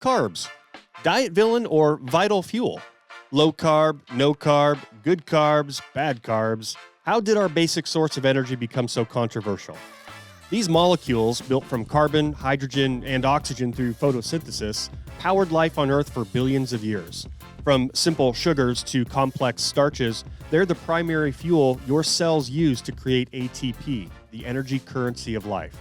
Carbs, diet villain or vital fuel? Low carb, no carb, good carbs, bad carbs. How did our basic source of energy become so controversial? These molecules, built from carbon, hydrogen, and oxygen through photosynthesis, powered life on Earth for billions of years. From simple sugars to complex starches, they're the primary fuel your cells use to create ATP, the energy currency of life.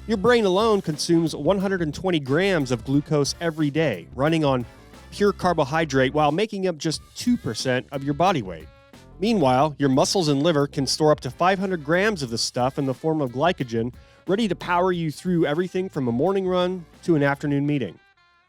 Your brain alone consumes 120 grams of glucose every day, running on pure carbohydrate while making up just 2% of your body weight. Meanwhile, your muscles and liver can store up to 500 grams of the stuff in the form of glycogen, ready to power you through everything from a morning run to an afternoon meeting.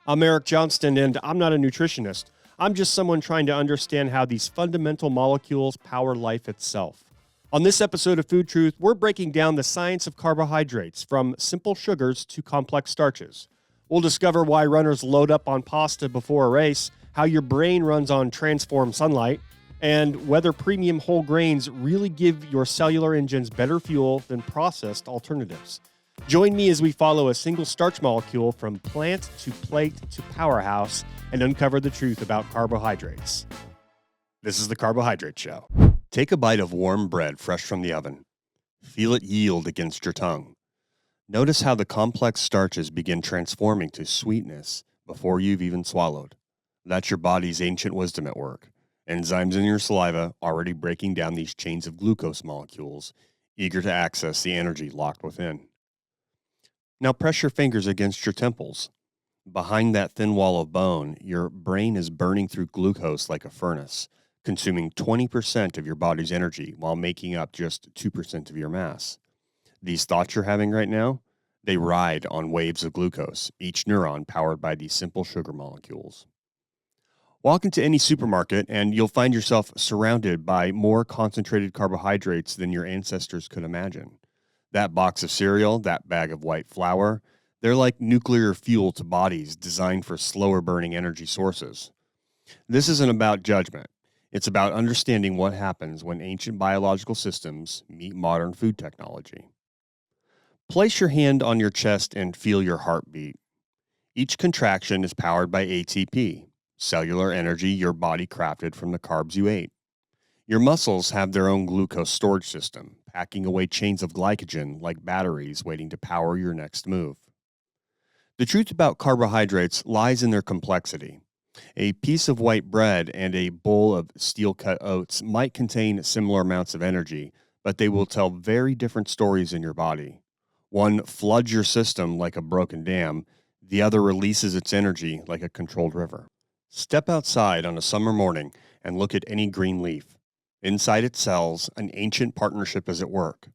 I'm Eric Johnston, and I'm not a nutritionist. I'm just someone trying to understand how these fundamental molecules power life itself. On this episode of Food Truth, we're breaking down the science of carbohydrates, from simple sugars to complex starches. We'll discover why runners load up on pasta before a race, how your brain runs on transformed sunlight, and whether premium whole grains really give your cellular engines better fuel than processed alternatives. Join me as we follow a single starch molecule from plant to plate to powerhouse and uncover the truth about carbohydrates. This is the Carbohydrate Show. Take a bite of warm bread fresh from the oven. Feel it yield against your tongue. Notice how the complex starches begin transforming to sweetness before you've even swallowed. That's your body's ancient wisdom at work. Enzymes in your saliva already breaking down these chains of glucose molecules, eager to access the energy locked within. Now press your fingers against your temples. Behind that thin wall of bone, your brain is burning through glucose like a furnace, consuming 20% of your body's energy while making up just 2% of your mass. These thoughts you're having right now, they ride on waves of glucose, each neuron powered by these simple sugar molecules. Walk into any supermarket and you'll find yourself surrounded by more concentrated carbohydrates than your ancestors could imagine. That box of cereal, that bag of white flour, they're like nuclear fuel to bodies designed for slower burning energy sources. This isn't about judgment. It's about understanding what happens when ancient biological systems meet modern food technology. Place your hand on your chest and feel your heartbeat. Each contraction is powered by ATP, cellular energy your body crafted from the carbs you ate. Your muscles have their own glucose storage system, packing away chains of glycogen like batteries waiting to power your next move. The truth about carbohydrates lies in their complexity. A piece of white bread and a bowl of steel-cut oats might contain similar amounts of energy, but they will tell very different stories in your body. One floods your system like a broken dam, the other releases its energy like a controlled river. Step outside on a summer morning and look at any green leaf. Inside its cells, an ancient partnership is at work.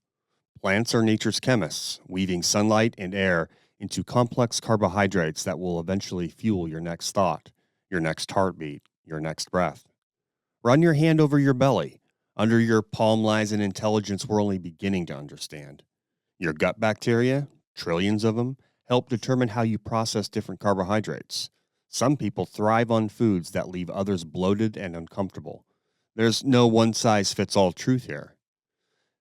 Plants are nature's chemists, weaving sunlight and air into complex carbohydrates that will eventually fuel your next thought, your next heartbeat, your next breath. Run your hand over your belly. Under your palm lies an intelligence we're only beginning to understand. Your gut bacteria, trillions of them, help determine how you process different carbohydrates. Some people thrive on foods that leave others bloated and uncomfortable. There's no one-size-fits-all truth here.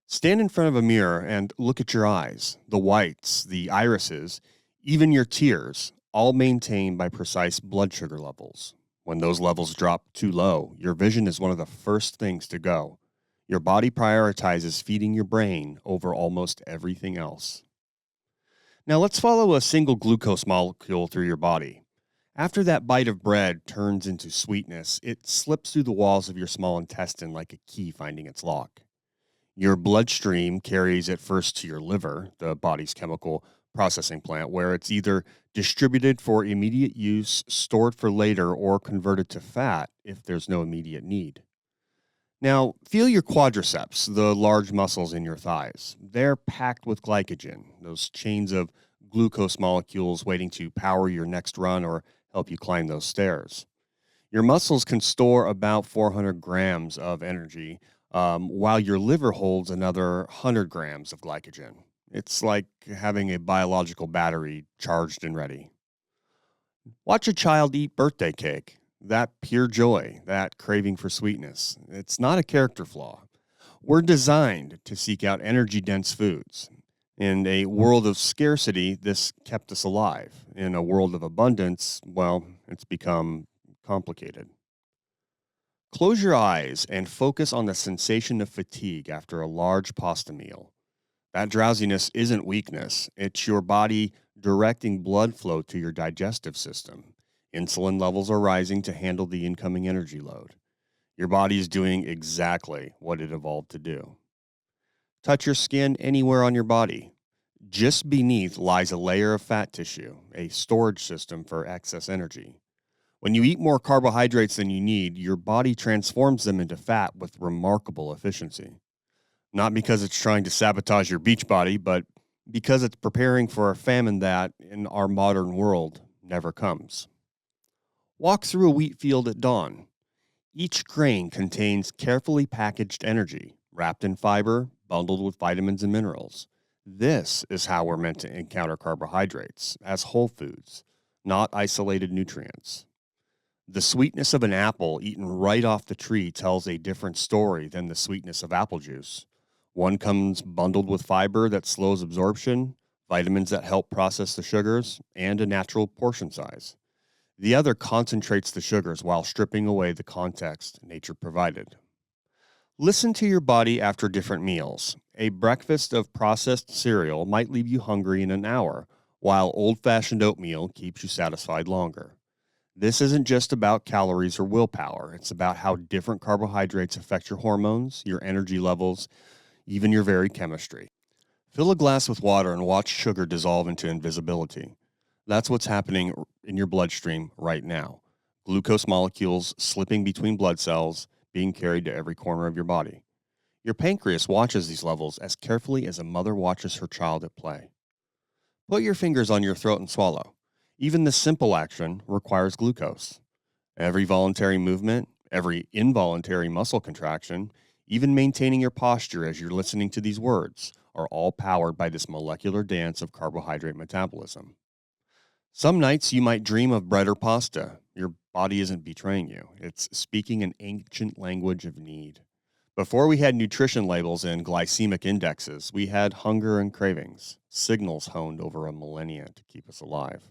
Stand in front of a mirror and look at your eyes, the whites, the irises, even your tears, all maintained by precise blood sugar levels. When those levels drop too low, your vision is one of the first things to go. Your body prioritizes feeding your brain over almost everything else. Now let's follow a single glucose molecule through your body. After that bite of bread turns into sweetness, it slips through the walls of your small intestine like a key finding its lock. Your bloodstream carries it first to your liver, the body's chemical processing plant, where it's either distributed for immediate use, stored for later, or converted to fat if there's no immediate need. Now, feel your quadriceps, the large muscles in your thighs. They're packed with glycogen, those chains of glucose molecules waiting to power your next run or help you climb those stairs. Your muscles can store about 400 grams of energy, while your liver holds another 100 grams of glycogen. It's like having a biological battery charged and ready. Watch a child eat birthday cake. That pure joy, that craving for sweetness. It's not a character flaw. We're designed to seek out energy-dense foods. In a world of scarcity, this kept us alive. In a world of abundance, well, it's become complicated. Close your eyes and focus on the sensation of fatigue after a large pasta meal. That drowsiness isn't weakness, it's your body directing blood flow to your digestive system. Insulin levels are rising to handle the incoming energy load. Your body is doing exactly what it evolved to do. Touch your skin anywhere on your body. Just beneath lies a layer of fat tissue, a storage system for excess energy. When you eat more carbohydrates than you need, your body transforms them into fat with remarkable efficiency. Not because it's trying to sabotage your beach body, but because it's preparing for a famine that, in our modern world, never comes. Walk through a wheat field at dawn. Each grain contains carefully packaged energy, wrapped in fiber, bundled with vitamins and minerals. This is how we're meant to encounter carbohydrates, as whole foods, not isolated nutrients. The sweetness of an apple eaten right off the tree tells a different story than the sweetness of apple juice. One comes bundled with fiber that slows absorption, vitamins that help process the sugars, and a natural portion size. The other concentrates the sugars while stripping away the context nature provided. Listen to your body after different meals. A breakfast of processed cereal might leave you hungry in an hour, while old fashioned oatmeal keeps you satisfied longer. This isn't just about calories or willpower. It's about how different carbohydrates affect your hormones, your energy levels, even your very chemistry. Fill a glass with water and watch sugar dissolve into invisibility. That's what's happening in your bloodstream right now. Glucose molecules slipping between blood cells, being carried to every corner of your body. Your pancreas watches these levels as carefully as a mother watches her child at play. Put your fingers on your throat and swallow. Even the simple action requires glucose. Every voluntary movement, every involuntary muscle contraction, even maintaining your posture as you're listening to these words, are all powered by this molecular dance of carbohydrate metabolism. Some nights you might dream of bread or pasta. Your body isn't betraying you, it's speaking an ancient language of need. Before we had nutrition labels and glycemic indexes, we had hunger and cravings, signals honed over a millennia to keep us alive.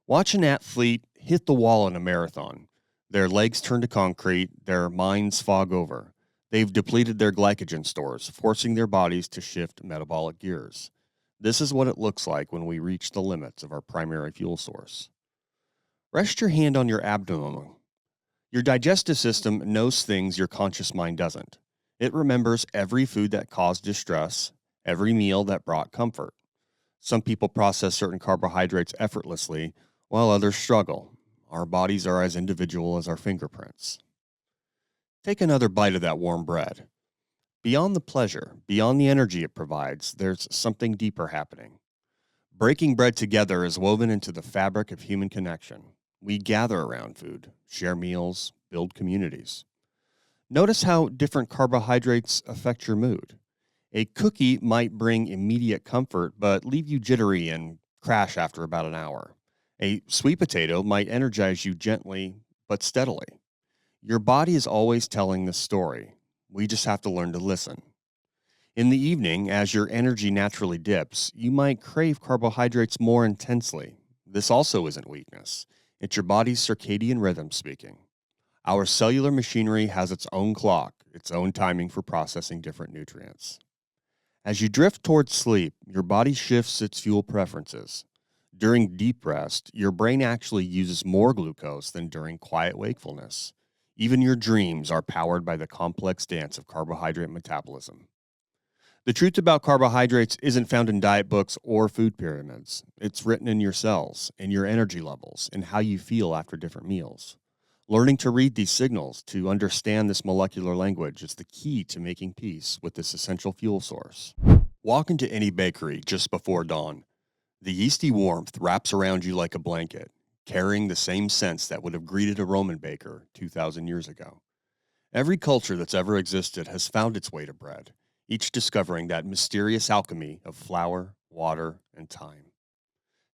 Watch an athlete hit the wall in a marathon. Their legs turn to concrete, their minds fog over. They've depleted their glycogen stores, forcing their bodies to shift metabolic gears. This is what it looks like when we reach the limits of our primary fuel source. Rest your hand on your abdomen. Your digestive system knows things your conscious mind doesn't. It remembers every food that caused distress, every meal that brought comfort. Some people process certain carbohydrates effortlessly, while others struggle. Our bodies are as individual as our fingerprints. Take another bite of that warm bread. Beyond the pleasure, beyond the energy it provides, there's something deeper happening. Breaking bread together is woven into the fabric of human connection. We gather around food, share meals, build communities. Notice how different carbohydrates affect your mood. A cookie might bring immediate comfort, but leave you jittery and crash after about an hour. A sweet potato might energize you gently but steadily. Your body is always telling the story. We just have to learn to listen. In the evening, as your energy naturally dips, you might crave carbohydrates more intensely. This also isn't weakness. It's your body's circadian rhythm speaking. Our cellular machinery has its own clock, its own timing for processing different nutrients. As you drift towards sleep, your body shifts its fuel preferences. During deep rest, your brain actually uses more glucose than during quiet wakefulness. Even your dreams are powered by the complex dance of carbohydrate metabolism. The truth about carbohydrates isn't found in diet books or food pyramids. It's written in your cells, in your energy levels, and how you feel after different meals. Learning to read these signals, to understand this molecular language, is the key to making peace with this essential fuel source. Walk into any bakery just before dawn. The yeasty warmth wraps around you like a blanket, carrying the same scents that would have greeted a Roman baker 2,000 years ago. Every culture that's ever existed has found its way to bread, each discovering that mysterious alchemy of flour, water, and time.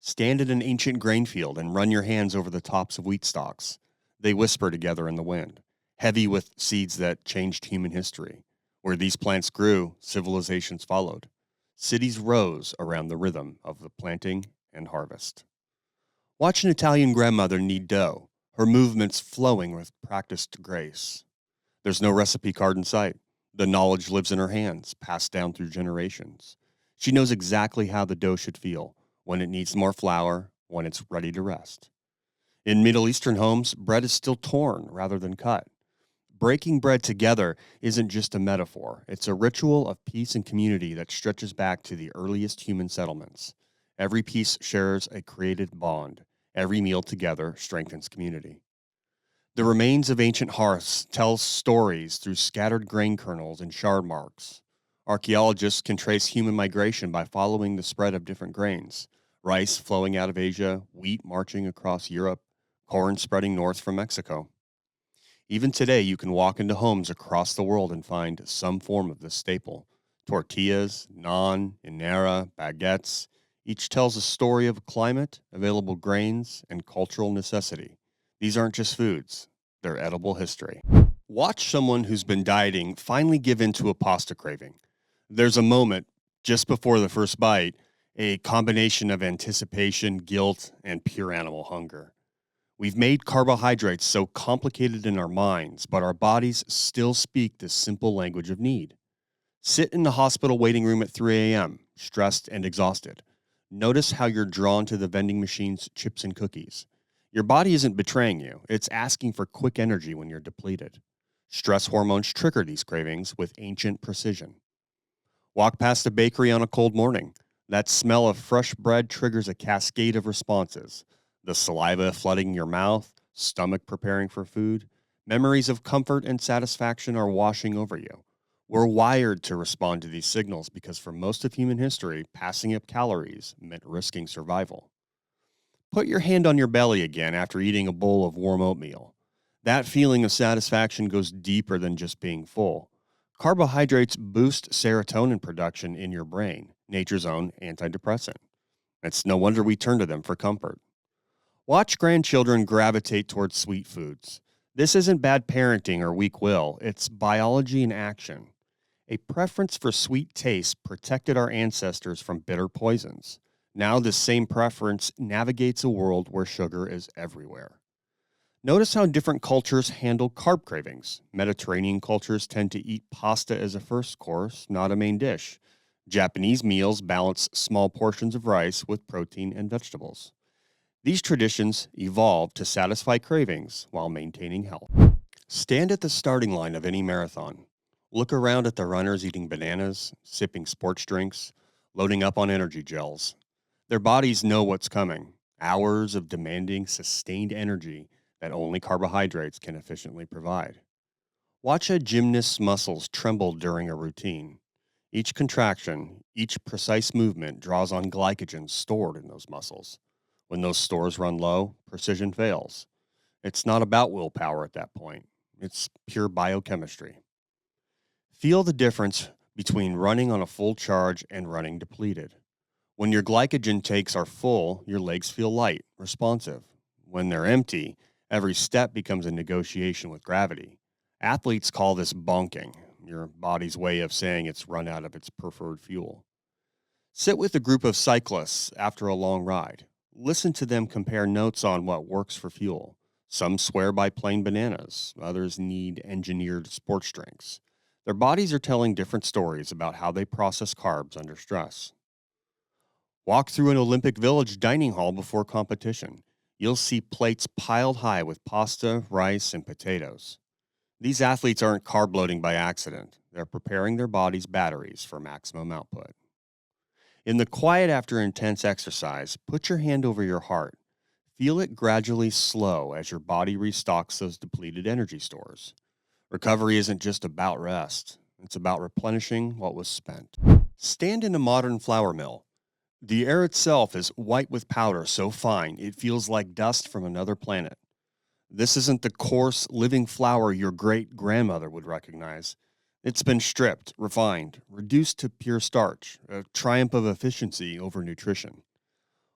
Stand at an ancient grain field and run your hands over the tops of wheat stalks. They whisper together in the wind, heavy with seeds that changed human history. Where these plants grew, civilizations followed. Cities rose around the rhythm of the planting and harvest. Watch an Italian grandmother knead dough, her movements flowing with practiced grace. There's no recipe card in sight. The knowledge lives in her hands, passed down through generations. She knows exactly how the dough should feel, when it needs more flour, when it's ready to rest. In Middle Eastern homes, bread is still torn rather than cut. Breaking bread together isn't just a metaphor, it's a ritual of peace and community that stretches back to the earliest human settlements. Every piece shares a created bond. Every meal together strengthens community. The remains of ancient hearths tell stories through scattered grain kernels and shard marks. Archaeologists can trace human migration by following the spread of different grains. Rice flowing out of Asia, wheat marching across Europe, corn spreading north from Mexico. Even today, you can walk into homes across the world and find some form of this staple. Tortillas, naan, inera, baguettes, each tells a story of climate, available grains, and cultural necessity. These aren't just foods, they're edible history. Watch someone who's been dieting finally give in to a pasta craving. There's a moment, just before the first bite, a combination of anticipation, guilt, and pure animal hunger. We've made carbohydrates so complicated in our minds, but our bodies still speak this simple language of need. Sit in the hospital waiting room at 3 a.m., stressed and exhausted. Notice how you're drawn to the vending machine's chips and cookies. Your body isn't betraying you, it's asking for quick energy when you're depleted. Stress hormones trigger these cravings with ancient precision. Walk past a bakery on a cold morning. That smell of fresh bread triggers a cascade of responses. The saliva flooding your mouth, stomach preparing for food. Memories of comfort and satisfaction are washing over you. We're wired to respond to these signals because for most of human history, passing up calories meant risking survival. Put your hand on your belly again after eating a bowl of warm oatmeal. That feeling of satisfaction goes deeper than just being full. Carbohydrates boost serotonin production in your brain, nature's own antidepressant. It's no wonder we turn to them for comfort. Watch grandchildren gravitate towards sweet foods. This isn't bad parenting or weak will, it's biology in action. A preference for sweet taste protected our ancestors from bitter poisons. Now, this same preference navigates a world where sugar is everywhere. Notice how different cultures handle carb cravings. Mediterranean cultures tend to eat pasta as a first course, not a main dish. Japanese meals balance small portions of rice with protein and vegetables. These traditions evolved to satisfy cravings while maintaining health. Stand at the starting line of any marathon. Look around at the runners eating bananas, sipping sports drinks, loading up on energy gels. Their bodies know what's coming. Hours of demanding, sustained energy that only carbohydrates can efficiently provide. Watch a gymnast's muscles tremble during a routine. Each contraction, each precise movement draws on glycogen stored in those muscles. When those stores run low, precision fails. It's not about willpower at that point. It's pure biochemistry. Feel the difference between running on a full charge and running depleted. When your glycogen tanks are full, your legs feel light, responsive. When they're empty, every step becomes a negotiation with gravity. Athletes call this bonking, your body's way of saying it's run out of its preferred fuel. Sit with a group of cyclists after a long ride. Listen to them compare notes on what works for fuel. Some swear by plain bananas, others need engineered sports drinks. Their bodies are telling different stories about how they process carbs under stress. Walk through an Olympic Village dining hall before competition. You'll see plates piled high with pasta, rice, and potatoes. These athletes aren't carb loading by accident. They're preparing their body's batteries for maximum output. In the quiet after intense exercise, put your hand over your heart. Feel it gradually slow as your body restocks those depleted energy stores. Recovery isn't just about rest. It's about replenishing what was spent. Stand in a modern flour mill. The air itself is white with powder so fine it feels like dust from another planet. This isn't the coarse, living flour your great-grandmother would recognize. It's been stripped, refined, reduced to pure starch, a triumph of efficiency over nutrition.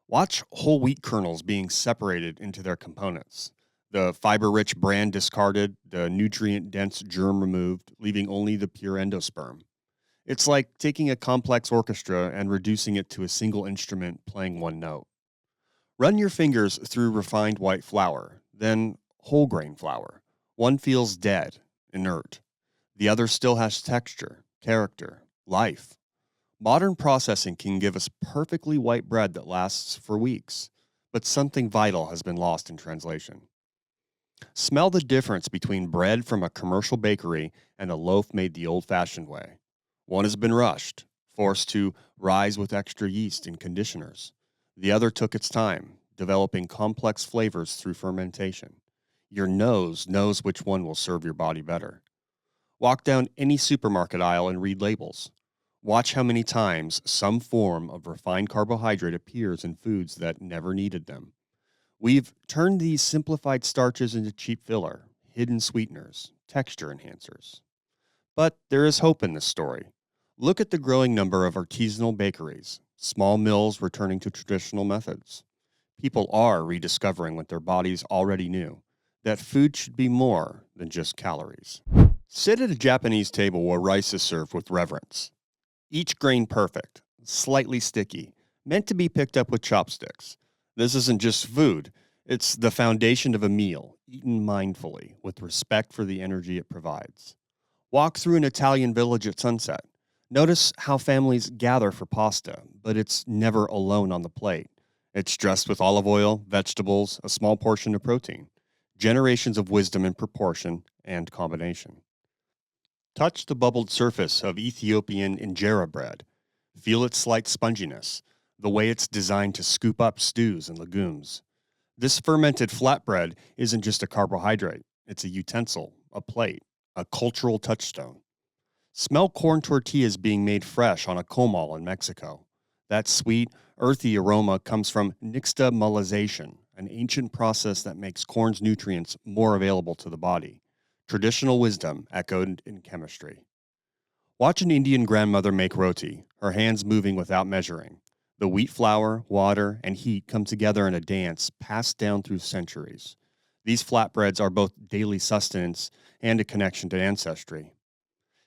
Watch whole wheat kernels being separated into their components. The fiber-rich bran discarded, the nutrient-dense germ removed, leaving only the pure endosperm. It's like taking a complex orchestra and reducing it to a single instrument playing one note. Run your fingers through refined white flour, then whole grain flour. One feels dead, inert. The other still has texture, character, life. Modern processing can give us perfectly white bread that lasts for weeks, but something vital has been lost in translation. Smell the difference between bread from a commercial bakery and a loaf made the old fashioned way. One has been rushed, forced to rise with extra yeast and conditioners. The other took its time, developing complex flavors through fermentation. Your nose knows which one will serve your body better. Walk down any supermarket aisle and read labels. Watch how many times some form of refined carbohydrate appears in foods that never needed them. We've turned these simplified starches into cheap filler, hidden sweeteners, texture enhancers. But there is hope in this story. Look at the growing number of artisanal bakeries, small mills returning to traditional methods. People are rediscovering what their bodies already knew, that food should be more than just calories. Sit at a Japanese table where rice is served with reverence. Each grain perfect, slightly sticky, meant to be picked up with chopsticks. This isn't just food, it's the foundation of a meal, eaten mindfully, with respect for the energy it provides. Walk through an Italian village at sunset. Notice how families gather for pasta, but it's never alone on the plate. It's dressed with olive oil, vegetables, a small portion of protein. Generations of wisdom in proportion and combination. Touch the bubbled surface of Ethiopian injera bread. Feel its slight sponginess, the way it's designed to scoop up stews and legumes. This fermented flatbread isn't just a carbohydrate, it's a utensil, a plate, a cultural touchstone. Smell corn tortillas being made fresh on a comal in Mexico. That sweet, earthy aroma comes from nixtamalization, an ancient process that makes corn's nutrients more available to the body. Traditional wisdom echoed in chemistry. Watch an Indian grandmother make roti, her hands moving without measuring. The wheat flour, water, and heat come together in a dance passed down through centuries. These flatbreads are both daily sustenance and a connection to ancestry.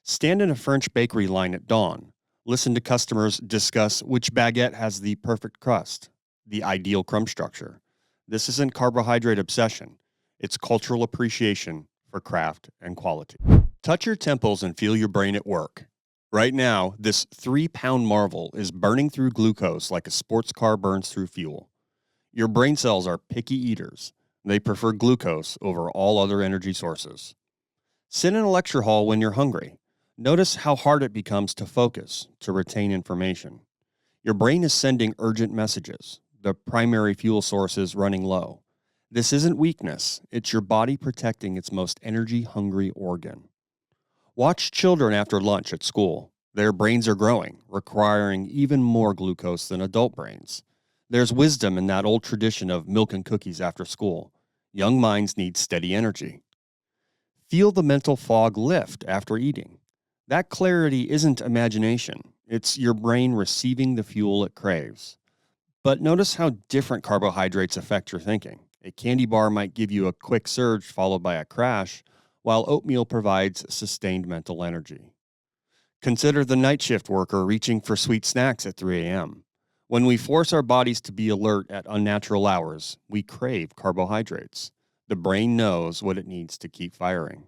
Stand in a French bakery line at dawn. Listen to customers discuss which baguette has the perfect crust, the ideal crumb structure. This isn't carbohydrate obsession. It's cultural appreciation for craft and quality. Touch your temples and feel your brain at work. Right now, this 3-pound marvel is burning through glucose like a sports car burns through fuel. Your brain cells are picky eaters. They prefer glucose over all other energy sources. Sit in a lecture hall when you're hungry. Notice how hard it becomes to focus, to retain information. Your brain is sending urgent messages. The primary fuel source is running low. This isn't weakness. It's your body protecting its most energy-hungry organ. Watch children after lunch at school. Their brains are growing, requiring even more glucose than adult brains. There's wisdom in that old tradition of milk and cookies after school. Young minds need steady energy. Feel the mental fog lift after eating. That clarity isn't imagination. It's your brain receiving the fuel it craves. But notice how different carbohydrates affect your thinking. A candy bar might give you a quick surge followed by a crash, while oatmeal provides sustained mental energy. Consider the night shift worker reaching for sweet snacks at 3 a.m. When we force our bodies to be alert at unnatural hours, we crave carbohydrates. The brain knows what it needs to keep firing.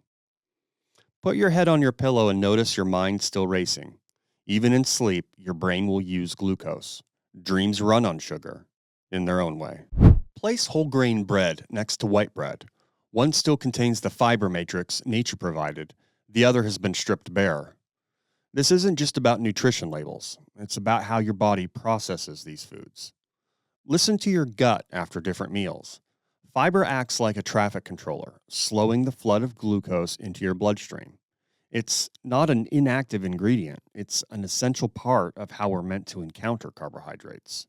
Put your head on your pillow and notice your mind still racing. Even in sleep, your brain will use glucose. Dreams run on sugar, in their own way. Place whole grain bread next to white bread. One still contains the fiber matrix nature provided. The other has been stripped bare. This isn't just about nutrition labels. It's about how your body processes these foods. Listen to your gut after different meals. Fiber acts like a traffic controller, slowing the flood of glucose into your bloodstream. It's not an inactive ingredient. It's an essential part of how we're meant to encounter carbohydrates.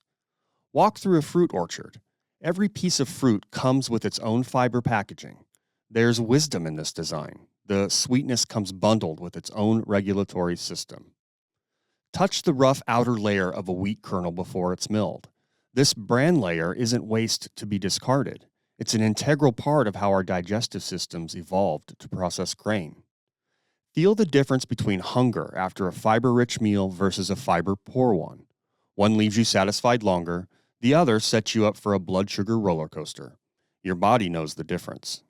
Walk through a fruit orchard. Every piece of fruit comes with its own fiber packaging. There's wisdom in this design. The sweetness comes bundled with its own regulatory system. Touch the rough outer layer of a wheat kernel before it's milled. This bran layer isn't waste to be discarded. It's an integral part of how our digestive systems evolved to process grain. Feel the difference between hunger after a fiber-rich meal versus a fiber-poor one. One leaves you satisfied longer, the other sets you up for a blood sugar roller coaster. Your body knows the difference.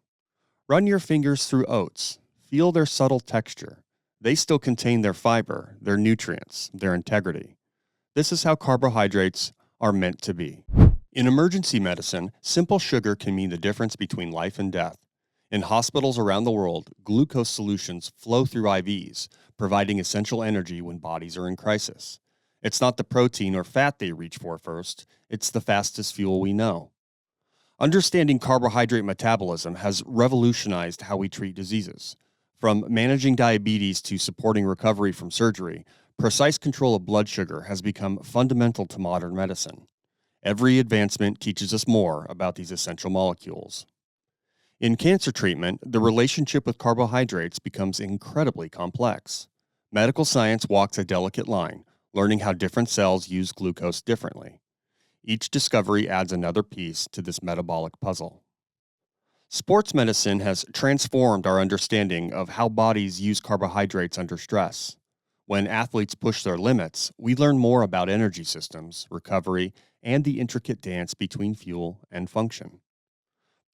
Run your fingers through oats. Feel their subtle texture. They still contain their fiber, their nutrients, their integrity. This is how carbohydrates are meant to be. In emergency medicine, simple sugar can mean the difference between life and death. In hospitals around the world, glucose solutions flow through IVs, providing essential energy when bodies are in crisis. It's not the protein or fat they reach for first, it's the fastest fuel we know. Understanding carbohydrate metabolism has revolutionized how we treat diseases. From managing diabetes to supporting recovery from surgery, precise control of blood sugar has become fundamental to modern medicine. Every advancement teaches us more about these essential molecules. In cancer treatment, the relationship with carbohydrates becomes incredibly complex. Medical science walks a delicate line, learning how different cells use glucose differently. Each discovery adds another piece to this metabolic puzzle. Sports medicine has transformed our understanding of how bodies use carbohydrates under stress. When athletes push their limits, we learn more about energy systems, recovery, and the intricate dance between fuel and function.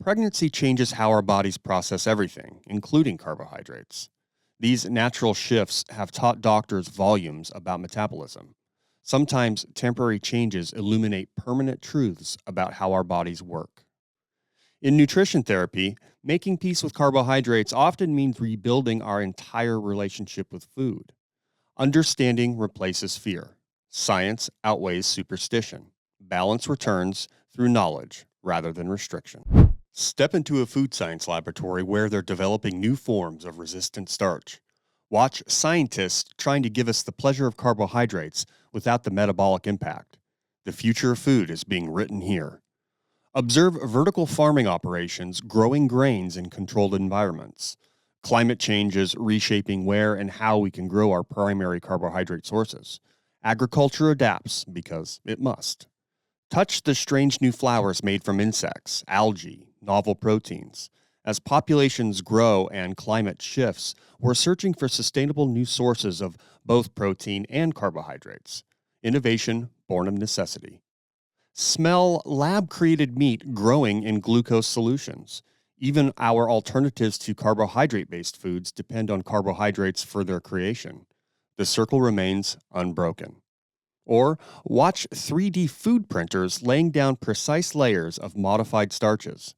Pregnancy changes how our bodies process everything, including carbohydrates. These natural shifts have taught doctors volumes about metabolism. Sometimes temporary changes illuminate permanent truths about how our bodies work. In nutrition therapy, making peace with carbohydrates often means rebuilding our entire relationship with food. Understanding replaces fear. Science outweighs superstition. Balance returns through knowledge rather than restriction. Step into a food science laboratory where they're developing new forms of resistant starch. Watch scientists trying to give us the pleasure of carbohydrates without the metabolic impact. The future of food is being written here. Observe vertical farming operations growing grains in controlled environments. Climate change is reshaping where and how we can grow our primary carbohydrate sources. Agriculture adapts because it must. Touch the strange new flowers made from insects, algae, novel proteins. As populations grow and climate shifts, we're searching for sustainable new sources of both protein and carbohydrates. Innovation born of necessity. Smell lab-created meat growing in glucose solutions. Even our alternatives to carbohydrate-based foods depend on carbohydrates for their creation. The circle remains unbroken. Or watch 3D food printers laying down precise layers of modified starches.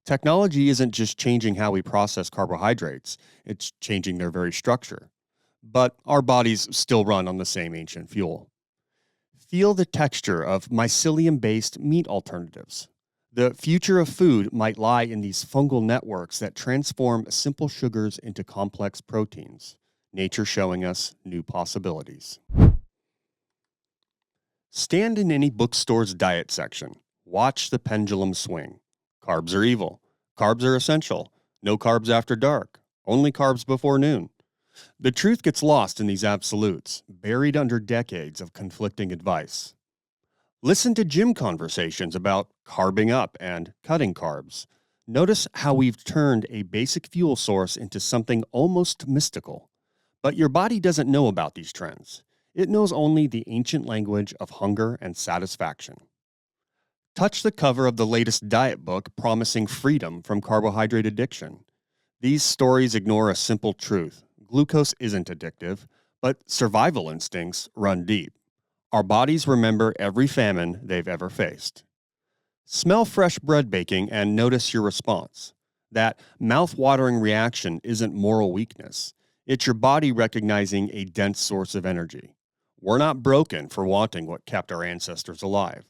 Technology isn't just changing how we process carbohydrates, it's changing their very structure. But our bodies still run on the same ancient fuel. Feel the texture of mycelium-based meat alternatives. The future of food might lie in these fungal networks that transform simple sugars into complex proteins. Nature showing us new possibilities. Stand in any bookstore's diet section. Watch the pendulum swing. Carbs are evil. Carbs are essential. No carbs after dark. Only carbs before noon. The truth gets lost in these absolutes, buried under decades of conflicting advice. Listen to gym conversations about carbing up and cutting carbs. Notice how we've turned a basic fuel source into something almost mystical. But your body doesn't know about these trends. It knows only the ancient language of hunger and satisfaction. Touch the cover of the latest diet book promising freedom from carbohydrate addiction. These stories ignore a simple truth. Glucose isn't addictive, but survival instincts run deep. Our bodies remember every famine they've ever faced. Smell fresh bread baking and notice your response. That mouth-watering reaction isn't moral weakness. It's your body recognizing a dense source of energy. We're not broken for wanting what kept our ancestors alive.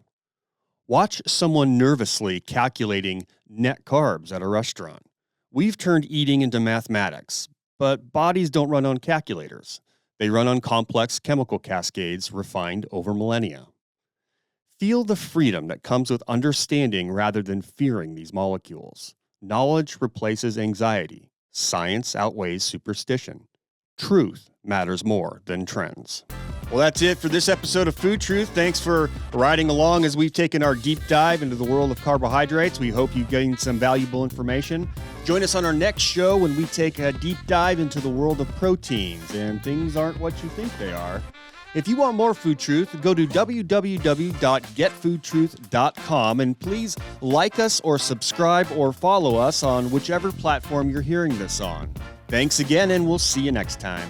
Watch someone nervously calculating net carbs at a restaurant. We've turned eating into mathematics, but bodies don't run on calculators. They run on complex chemical cascades refined over millennia. Feel the freedom that comes with understanding rather than fearing these molecules. Knowledge replaces anxiety. Science outweighs superstition. Truth matters more than trends. Well, that's it for this episode of Food Truth. Thanks for riding along as we've taken our deep dive into the world of carbohydrates. We hope you gained some valuable information. Join us on our next show when we take a deep dive into the world of proteins, and things aren't what you think they are. If you want more Food Truth, go to www.getfoodtruth.com and please like us or subscribe or follow us on whichever platform you're hearing this on. Thanks again, and we'll see you next time.